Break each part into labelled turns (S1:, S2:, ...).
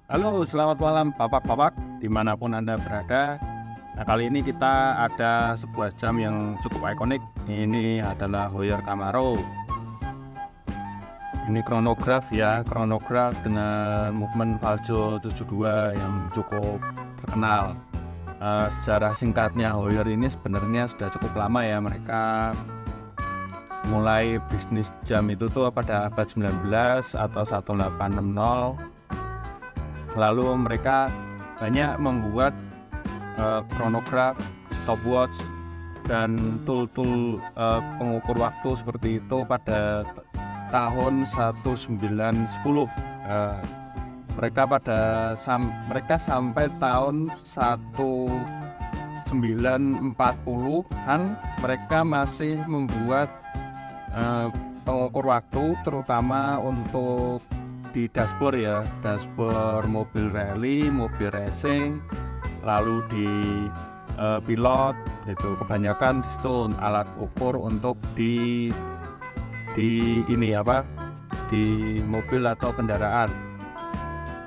S1: Halo, selamat malam Bapak-bapak dimanapun Anda berada. Nah, kali ini kita ada sebuah jam yang cukup ikonik. Ini adalah Heuer Camaro. Ini kronograf ya, kronograf dengan movement Valjo 72 yang cukup terkenal. Sejarah singkatnya Heuer ini sebenarnya sudah cukup lama ya. Mereka mulai bisnis jam itu tuh pada abad 19 atau 1860. Lalu mereka banyak membuat kronograf, stopwatch, dan tool-tool pengukur waktu seperti itu pada tahun 1910. Mereka sampai tahun 1940-an mereka masih membuat pengukur waktu, terutama untuk di dashboard ya, dashboard mobil rally, mobil racing, lalu di pilot itu kebanyakan di situ alat ukur untuk di mobil atau kendaraan.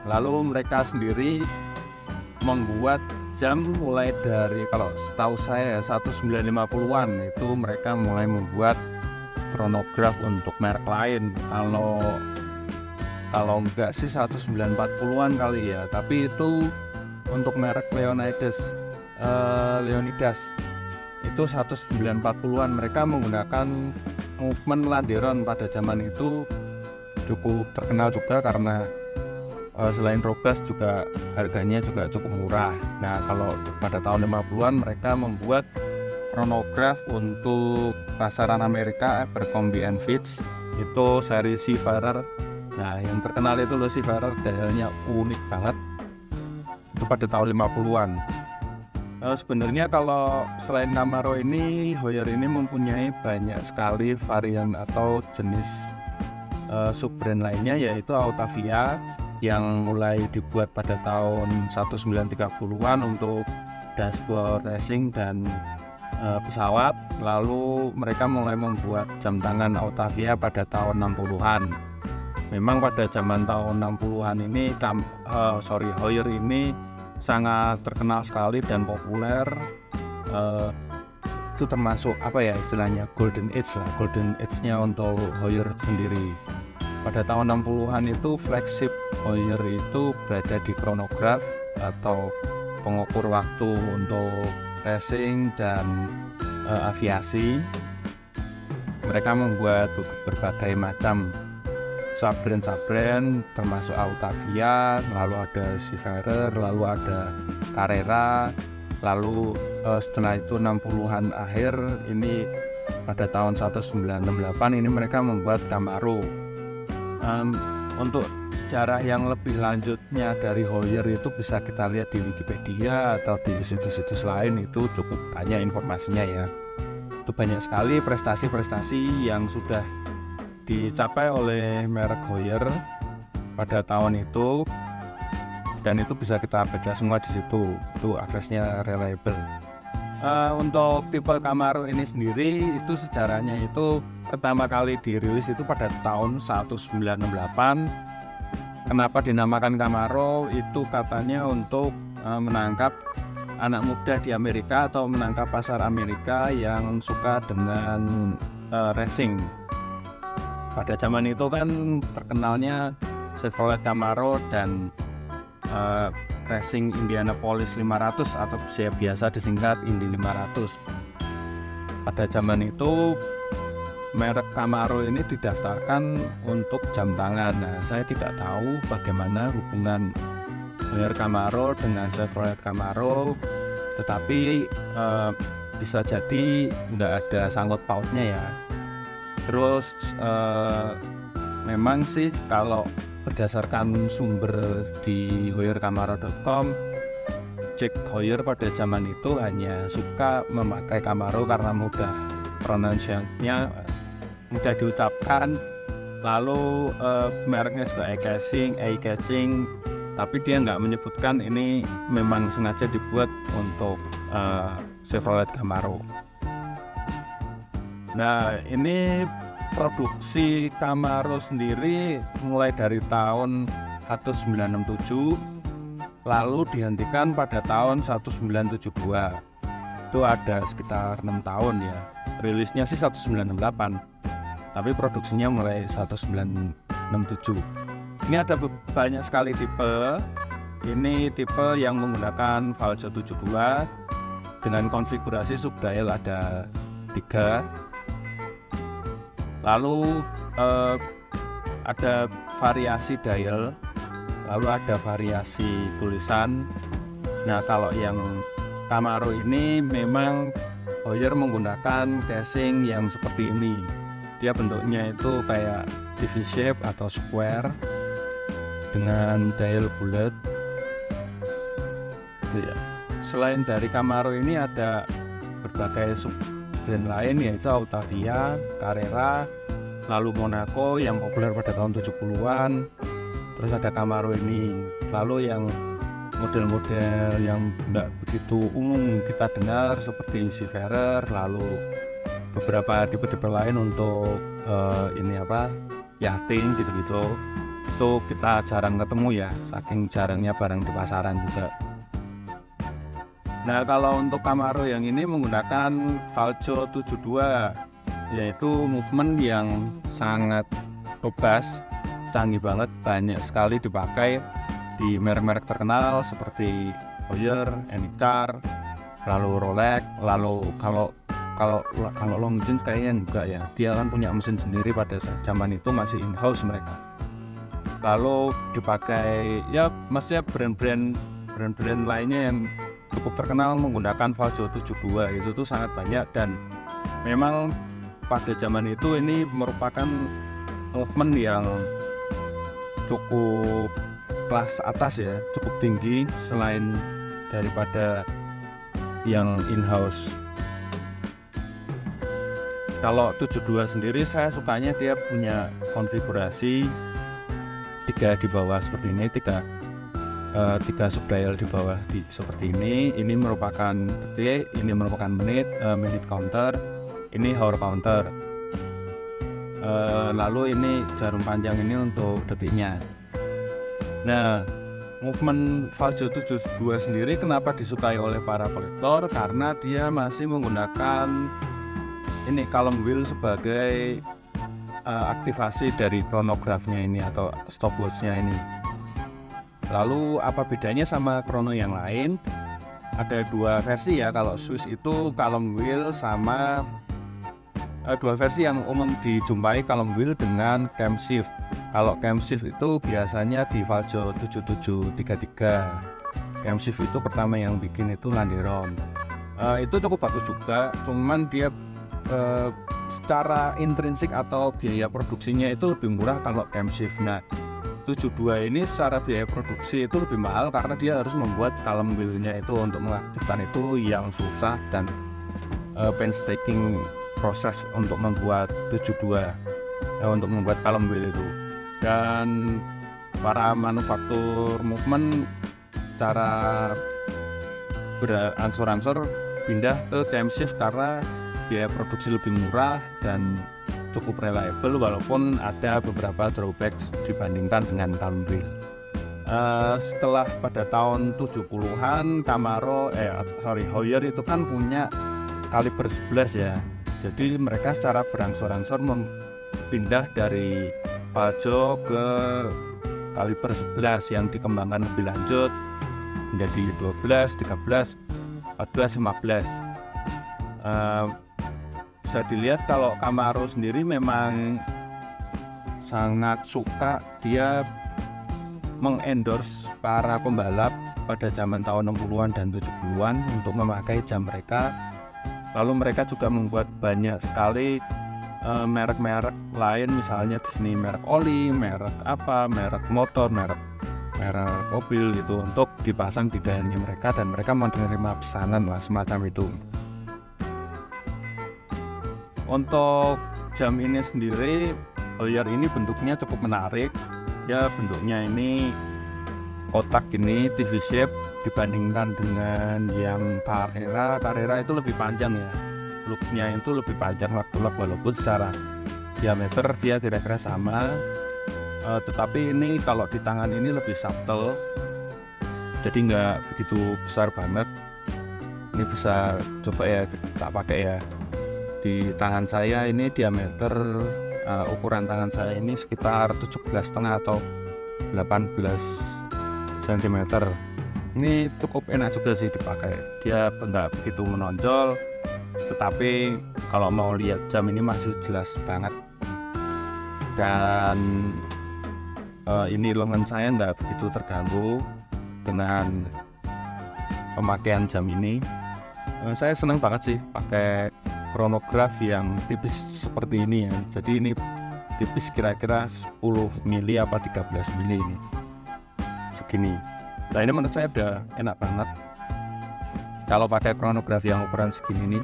S1: Lalu mereka sendiri membuat jam mulai dari, kalau setahu saya 1950-an itu mereka mulai membuat kronograf untuk merek lain. Kalau enggak sih 1940-an kali ya, tapi itu untuk merek Leonidas itu 1940-an. Mereka menggunakan movement Landeron pada zaman itu cukup terkenal juga karena selain robust juga harganya juga cukup murah. Nah, kalau pada tahun 50-an mereka membuat chronograph untuk pasaran Amerika, Abercrombie & Fitch, itu seri Seafarer. Nah, yang terkenal itu loh Seafarer, dialnya unik banget. Itu pada tahun 50-an. Sebenarnya kalau selain Camaro ini, Heuer ini mempunyai banyak sekali varian atau jenis sub-brand lainnya, yaitu Autavia yang mulai dibuat pada tahun 1930-an untuk dashboard racing dan pesawat. Lalu mereka mulai membuat jam tangan Autavia pada tahun 60-an. Memang pada zaman tahun 60-an ini Heuer ini sangat terkenal sekali dan populer. Itu termasuk istilahnya golden age-nya untuk Heuer sendiri. Pada tahun 60-an itu flagship Heuer itu berada di chronograph atau pengukur waktu untuk racing dan aviasi. Mereka membuat berbagai macam sub-brand termasuk Autavia, lalu ada Seafarer, lalu ada Carrera. Lalu setelah itu 60-an akhir ini pada tahun 1968 ini mereka membuat Camaro. Untuk sejarah yang lebih lanjutnya dari Heuer itu bisa kita lihat di Wikipedia atau di situs-situs lain, itu cukup banyak informasinya ya. Itu banyak sekali prestasi-prestasi yang sudah dicapai oleh merek Heuer pada tahun itu, dan itu bisa kita baca semua di situ. Itu aksesnya reliable. Untuk tipe Camaro ini sendiri itu sejarahnya itu pertama kali dirilis itu pada tahun 1968. Kenapa dinamakan Camaro? Itu katanya untuk menangkap anak muda di Amerika atau menangkap pasar Amerika yang suka dengan racing. Pada zaman itu kan terkenalnya Chevrolet Camaro dan racing Indianapolis 500 atau biasa disingkat Indy 500. Pada zaman itu merek Camaro ini didaftarkan untuk jam tangan. Nah, saya tidak tahu bagaimana hubungan Heuer Camaro dengan Chevrolet Camaro, tetapi bisa jadi nggak ada sangkut pautnya ya. Terus memang sih kalau berdasarkan sumber di heuercamaro.com, Jack Heuer pada zaman itu hanya suka memakai Camaro karena mudah, pronunciation-nya mudah diucapkan. Lalu mereknya juga eye-catching, tapi dia nggak menyebutkan ini memang sengaja dibuat untuk Chevrolet Camaro. Nah, ini produksi Camaro sendiri mulai dari tahun 1967, lalu dihentikan pada tahun 1972. Itu ada sekitar 6 tahun ya. Rilisnya sih 1968, tapi produksinya mulai 1967. Ini ada banyak sekali tipe. Ini tipe yang menggunakan Valjo 72 dengan konfigurasi subdial ada 3. Lalu ada variasi dial, lalu ada variasi tulisan. Nah, kalau yang Camaro ini memang Heuer menggunakan casing yang seperti ini. Dia bentuknya itu kayak TV shape atau square dengan dial bulat. Selain dari Camaro ini ada berbagai sub-brand lain, yaitu Autavia, Carrera, lalu Monaco yang populer pada tahun 70-an. Terus ada Camaro ini. Lalu yang model-model yang tidak begitu umum kita dengar seperti Seafarer, lalu beberapa tipe-tipe lain untuk yachting gitu-gitu. Itu kita jarang ketemu ya, saking jarangnya barang di pasaran juga. Nah, kalau untuk Camaro yang ini menggunakan Valjo 72, yaitu movement yang sangat robust, canggih banget, banyak sekali dipakai di merek-merek terkenal seperti Heuer, Enicar, lalu Rolex, lalu kalau Longines kayaknya enggak ya, dia kan punya mesin sendiri pada zaman itu, masih in-house mereka. Lalu dipakai ya maksudnya brand-brand lainnya yang cukup terkenal menggunakan Valjo 72 itu tuh sangat banyak, dan memang pada zaman itu ini merupakan movement yang cukup kelas atas ya, cukup tinggi selain daripada yang in-house. Kalau 72 sendiri saya sukanya dia punya konfigurasi 3 di bawah seperti ini, 3 subdial di bawah seperti ini. Ini merupakan detik, ini merupakan minute counter, ini hour counter. Lalu ini jarum panjang ini untuk detiknya. Nah, movement Valjo 72 sendiri kenapa disukai oleh para kolektor? Karena dia masih menggunakan ini column wheel sebagai aktivasi dari chronograph-nya ini atau stopwatch-nya ini. Lalu apa bedanya sama krono yang lain? Ada 2 versi ya. Kalau Swiss itu column wheel sama 2 versi yang umum dijumpai, column wheel dengan camshaft. Kalau camshaft itu biasanya di Valjo 7733. Camshaft itu pertama yang bikin itu Landeron. Itu cukup bagus juga, cuman dia secara intrinsik atau biaya produksinya itu lebih murah kalau camshaft. Nah, 72 ini secara biaya produksi itu lebih mahal karena dia harus membuat column wheel-nya itu untuk mengaktifkan itu yang susah dan painstaking proses untuk membuat 72 untuk membuat column wheel itu. Dan para manufaktur movement cara beransur-ansur pindah ke camshaft karena biaya produksi lebih murah dan cukup reliable, walaupun ada beberapa drawbacks dibandingkan dengan column wheel. Setelah pada tahun 70-an Heuer itu kan punya kaliber 11 ya. Jadi mereka secara berangsur-angsur pindah dari Valjo ke kaliber 11 yang dikembangkan lebih lanjut menjadi 12, 13, 14, 15. Bisa dilihat kalau Camaro sendiri memang sangat suka, dia mengendorse para pembalap pada zaman tahun 60-an dan 70-an untuk memakai jam mereka. Lalu mereka juga membuat banyak sekali merek-merek lain, misalnya di sini merek oli, merek motor, merek mobil gitu, untuk dipasang di dalamnya mereka, dan mereka menerima pesanan lah semacam itu. Untuk jam ini sendiri, Heuer ini bentuknya cukup menarik. Ya, bentuknya ini kotak ini, TV shape, dibandingkan dengan yang Carrera itu lebih panjang ya. Looknya itu lebih panjang, walaupun secara diameter dia kira-kira sama. tetapi ini kalau di tangan ini lebih subtle, jadi nggak begitu besar banget. Ini bisa coba ya tak pakai ya. Di tangan saya ini diameter ukuran tangan saya ini sekitar 17,5 atau 18 cm. Ini cukup enak juga sih dipakai. Dia nggak begitu menonjol, tetapi kalau mau lihat jam ini masih jelas banget. Dan ini lengan saya nggak begitu terganggu dengan pemakaian jam ini. Saya senang banget sih pakai chronograph yang tipis seperti ini ya. Jadi ini tipis kira-kira 10 mili apa 13 mili ini. Segini. Nah ini menurut saya udah enak banget kalau pakai chronograph yang ukuran segini nih.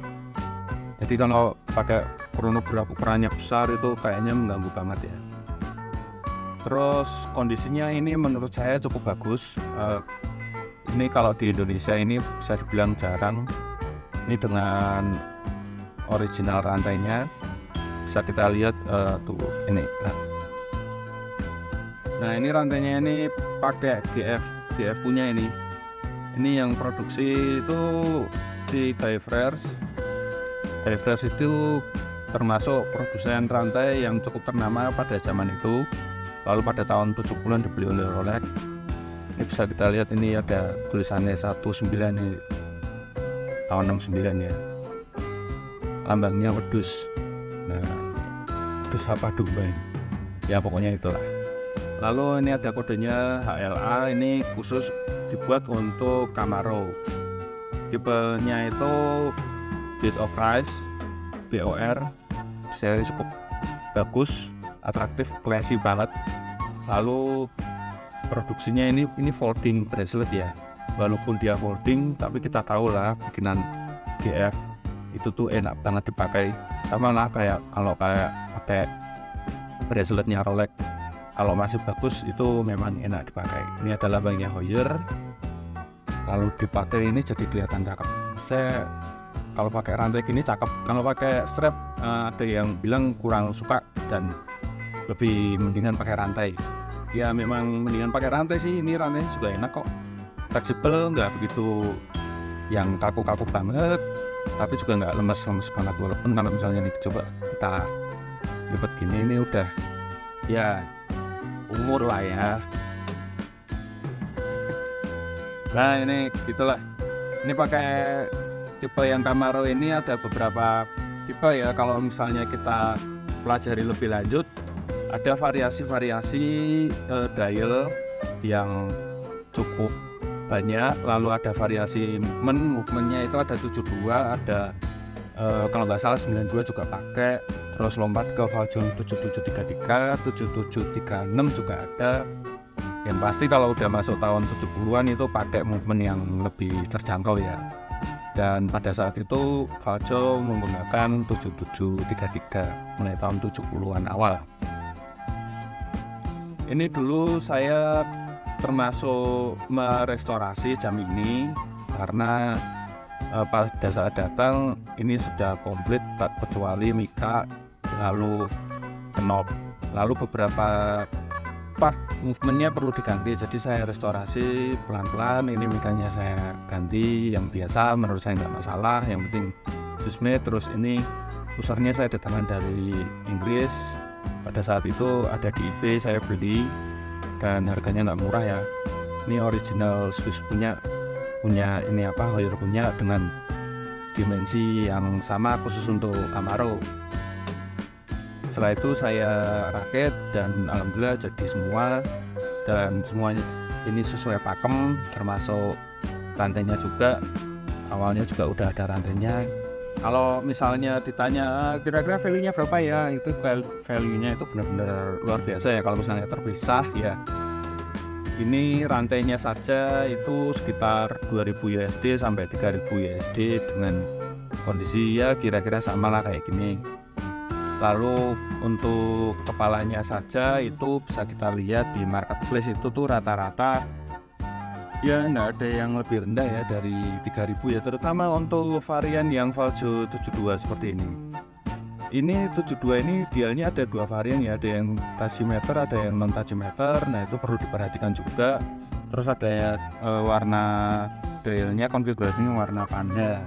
S1: Jadi kalau pakai chronograph ukurannya besar itu kayaknya mengganggu banget ya. Terus kondisinya ini menurut saya cukup bagus. Ini kalau di Indonesia ini bisa dibilang jarang. Ini dengan original rantainya bisa kita lihat tuh ini. Nah ini rantainya ini pakai GF punya ini. Ini yang produksi itu si Guyfrères. Guyfrères itu termasuk produsen rantai yang cukup ternama pada zaman itu. Lalu pada tahun 70-an dibeli oleh Rolex. Ini bisa kita lihat ini ada tulisannya 19 ini. Tahun 69 ya. Lambangnya wedus. Nah, wedus apa domba ini? Ya pokoknya itulah. Lalu ini ada kodenya HLA, ini khusus dibuat untuk Camaro. Tipenya itu Beat of Rice, BOR. Saya cukup bagus, atraktif, classy banget. Lalu produksinya ini folding bracelet ya. Walaupun dia folding, tapi kita tahu lah bikinan GF itu tuh enak banget dipakai. Sama lah kayak kalau pakai braceletnya Rolex. Kalau masih bagus itu memang enak dipakai. Ini adalah lambangnya Heuer. Lalu dipakai ini jadi kelihatan cakep. Saya kalau pakai rantai gini cakep. Kalau pakai strap ada yang bilang kurang suka dan lebih mendingan pakai rantai. Ya memang mendingan pakai rantai sih. Ini rantainya juga enak kok. Fleksibel, nggak begitu yang kaku-kaku banget, tapi juga nggak lemes-lemes banget. Walaupun kalau misalnya nih coba kita lipat gini, ini udah ya umur lah ya. Nah ini gitulah. Ini pakai tipe yang Camaro ini ada beberapa tipe ya. Kalau misalnya kita pelajari lebih lanjut, ada variasi-variasi dial yang cukup banyak. Lalu ada variasi movementnya itu ada 72, ada kalau nggak salah 92 juga pakai. Terus lompat ke Valjoy 7733, 7736 juga ada. Yang pasti kalau udah masuk tahun 70-an itu pakai movement yang lebih terjangkau ya. Dan pada saat itu Valjoy menggunakan 7733 mulai tahun 70-an awal. Ini dulu saya termasuk merestorasi jam ini karena pada saat datang ini sudah komplit tak kecuali mika, lalu knob, lalu beberapa part movementnya perlu diganti. Jadi saya restorasi pelan-pelan. Ini mikanya saya ganti yang biasa, menurut saya nggak masalah, yang penting susmate. Terus ini pusarnya saya datangkan dari Inggris. Pada saat itu ada di eBay, saya beli dan harganya nggak murah ya. Ini original Swiss punya ini Heuer punya dengan dimensi yang sama khusus untuk Camaro. Setelah itu saya rakit dan alhamdulillah jadi semua, dan semuanya ini sesuai pakem, termasuk rantainya juga. Awalnya juga udah ada rantainya. Kalau misalnya ditanya kira-kira value-nya berapa ya, itu value-nya itu benar-benar luar biasa ya. Kalau misalnya terpisah ya, ini rantainya saja itu sekitar 2000 USD sampai 3000 USD dengan kondisi ya kira-kira sama lah kayak gini. Lalu untuk kepalanya saja itu bisa kita lihat di marketplace itu tuh rata-rata ya nggak ada yang lebih rendah ya dari 3000 ya, terutama untuk varian yang Valjoy 72 seperti ini. Ini 72 ini dialnya ada dua varian ya, ada yang tachymeter, ada yang non tachymeter. Nah itu perlu diperhatikan juga. Terus ada warna dialnya, konfigurasinya warna panda.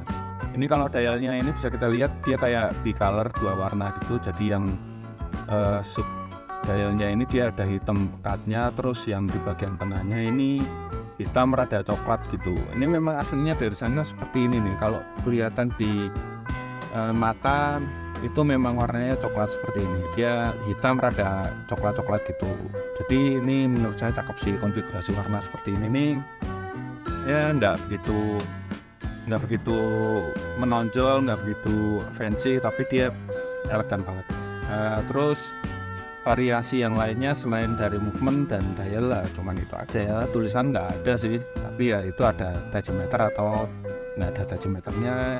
S1: Ini kalau dialnya ini bisa kita lihat dia kayak bicolor, dua warna gitu. Jadi yang sub dialnya ini dia ada hitam pekatnya, terus yang di bagian tengahnya ini hitam rada coklat gitu. Ini memang aslinya dari sana seperti ini nih. Kalau kelihatan di mata itu memang warnanya coklat seperti ini, dia hitam rada coklat-coklat gitu. Jadi ini menurut saya cakep sih, konfigurasi warna seperti ini nih ya nggak begitu menonjol, nggak begitu fancy, tapi dia elegan banget. Terus variasi yang lainnya selain dari movement dan dial lah cuman itu aja ya, tulisan nggak ada sih, tapi ya itu ada tachymeter atau nggak ada tachymeternya.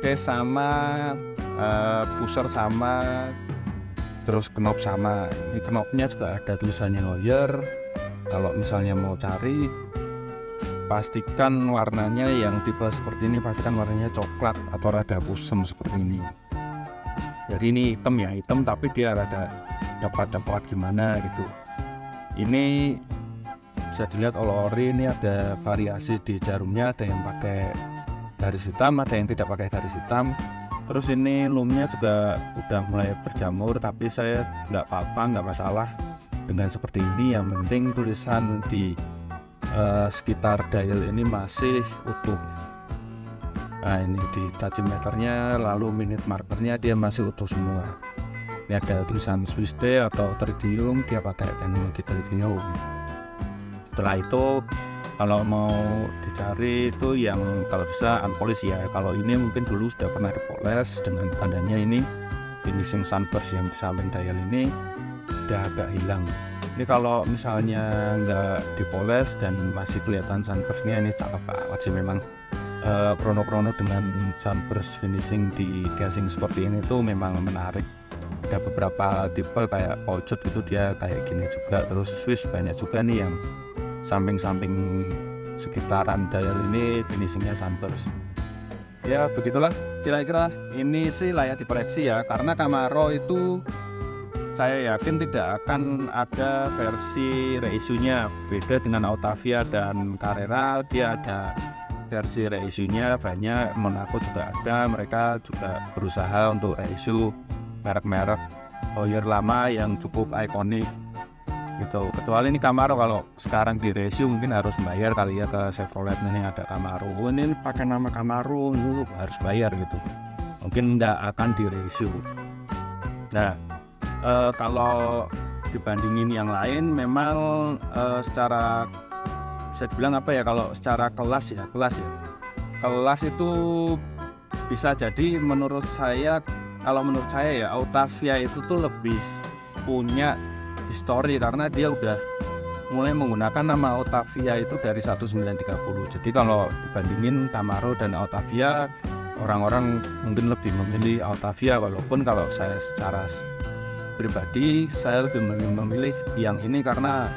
S1: Oke, sama pusher sama, terus knob sama. Ini knobnya juga ada tulisannya Heuer. Kalau misalnya mau cari, pastikan warnanya yang tipe seperti ini, pastikan warnanya coklat atau rada kusem seperti ini. Jadi ini hitam ya, hitam tapi dia rada coklat-coklat gimana gitu. Ini bisa dilihat ori ini ada variasi di jarumnya, ada yang pakai garis hitam, ada yang tidak pakai garis hitam. Terus ini loomnya juga udah mulai berjamur, tapi saya nggak apa-apa, nggak masalah dengan seperti ini. Yang penting tulisan di sekitar dial ini masih utuh. Nah ini di tachymeternya, lalu minute markernya dia masih utuh semua. Ini ada tulisan Swiss D atau Tritium, dia pakai teknologi Tritium. Setelah itu kalau mau dicari itu yang kalau bisa unpolish ya. Kalau ini mungkin dulu sudah pernah dipoles dengan tandanya ini finishing sunburst yang di samping dial ini sudah agak hilang. Ini kalau misalnya nggak dipoles dan masih kelihatan sunburstnya, ini cakep banget sih memang. Chrono dengan sunburst finishing di casing seperti ini tuh memang menarik. Ada beberapa tipe kayak Polchut itu dia kayak gini juga. Terus Swiss banyak juga nih yang samping-samping sekitaran dial ini finishingnya sunburst. Ya begitulah kira-kira, ini sih layak dikoleksi ya, karena Camaro itu saya yakin tidak akan ada versi reissue-nya. Beda dengan Autavia dan Carrera, dia ada versi reissue-nya banyak. Monaco juga ada, mereka juga berusaha untuk reissue merek-merek Heuer lama yang cukup ikonik gitu. Kecuali ini Camaro, kalau sekarang di reissue mungkin harus bayar kali ya ke Chevrolet. Ini ada Camaro, ini pakai nama Camaro, lu harus bayar gitu, mungkin nggak akan di reissue. Nah kalau dibandingin yang lain memang secara bisa dibilang apa ya, kalau secara kelas itu bisa jadi menurut saya ya Autavia itu tuh lebih punya histori, karena dia udah mulai menggunakan nama Autavia itu dari 1930. Jadi kalau dibandingin Camaro dan Autavia, orang-orang mungkin lebih memilih Autavia, walaupun kalau saya secara pribadi saya lebih memilih yang ini karena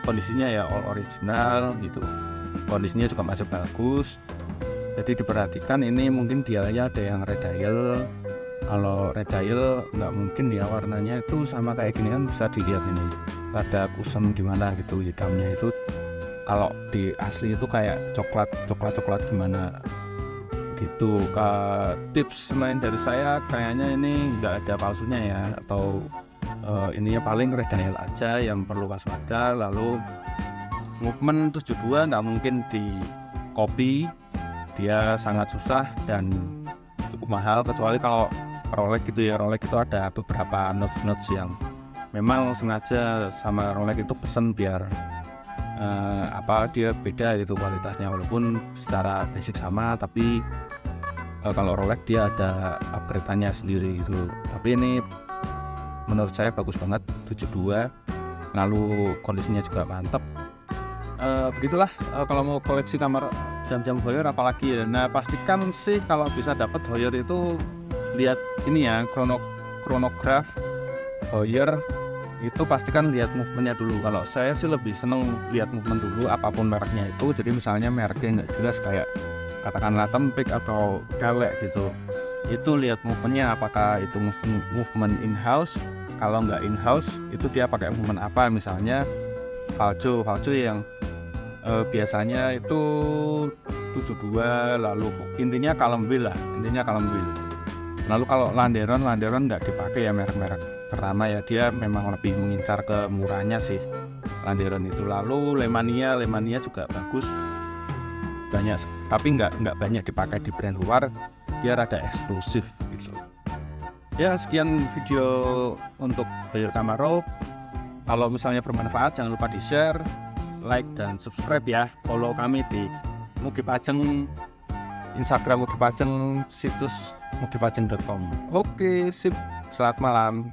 S1: kondisinya ya all original gitu, kondisinya juga masih bagus. Jadi diperhatikan, ini mungkin dialnya ada yang red dial. Kalau red dial nggak mungkin ya warnanya itu sama kayak gini, kan bisa dilihat ini rada kusam gimana gitu hitamnya itu. Kalau di asli itu kayak coklat gimana gitu. Tips lain dari saya kayaknya ini nggak ada palsunya ya, atau ininya paling red dial aja yang perlu waspada. Lalu movement 72 nggak mungkin di copy, dia sangat susah dan cukup mahal, kecuali kalau Rolex gitu ya. Rolex itu ada beberapa notes yang memang sengaja sama Rolex itu pesen biar dia beda gitu kualitasnya, walaupun secara basic sama, tapi kalau Rolex dia ada upgrade-nya sendiri gitu. Tapi ini menurut saya bagus banget 72, lalu kondisinya juga mantap. Begitulah kalau mau koleksi kamar jam-jam Heuer apalagi ya. Nah pastikan sih kalau bisa dapat Heuer itu lihat ini ya, chronograph Heuer itu pastikan lihat movementnya dulu. Kalau saya sih lebih seneng lihat movement dulu apapun mereknya itu. Jadi misalnya mereknya nggak jelas kayak katakanlah Tempik atau Galek gitu, itu lihat movementnya, apakah itu movement in house. Kalau nggak in house itu dia pakai movement apa, misalnya Valjo yang biasanya itu 72, lalu intinya column wheel. Lalu kalau Landeron nggak dipakai ya, merek-merek pertama ya, dia memang lebih mengincar ke murahnya sih Landeron itu. Lalu Lemania juga bagus, banyak, tapi nggak banyak dipakai di brand luar, dia rada eksklusif gitu. Ya, sekian video untuk Bayer Camaro. Kalau misalnya bermanfaat jangan lupa di share, like, dan subscribe ya. Follow kami di Mugi Pajeng, Instagram Mugi Pajeng, situs mugipajeng.com. Oke, sip. Selamat malam.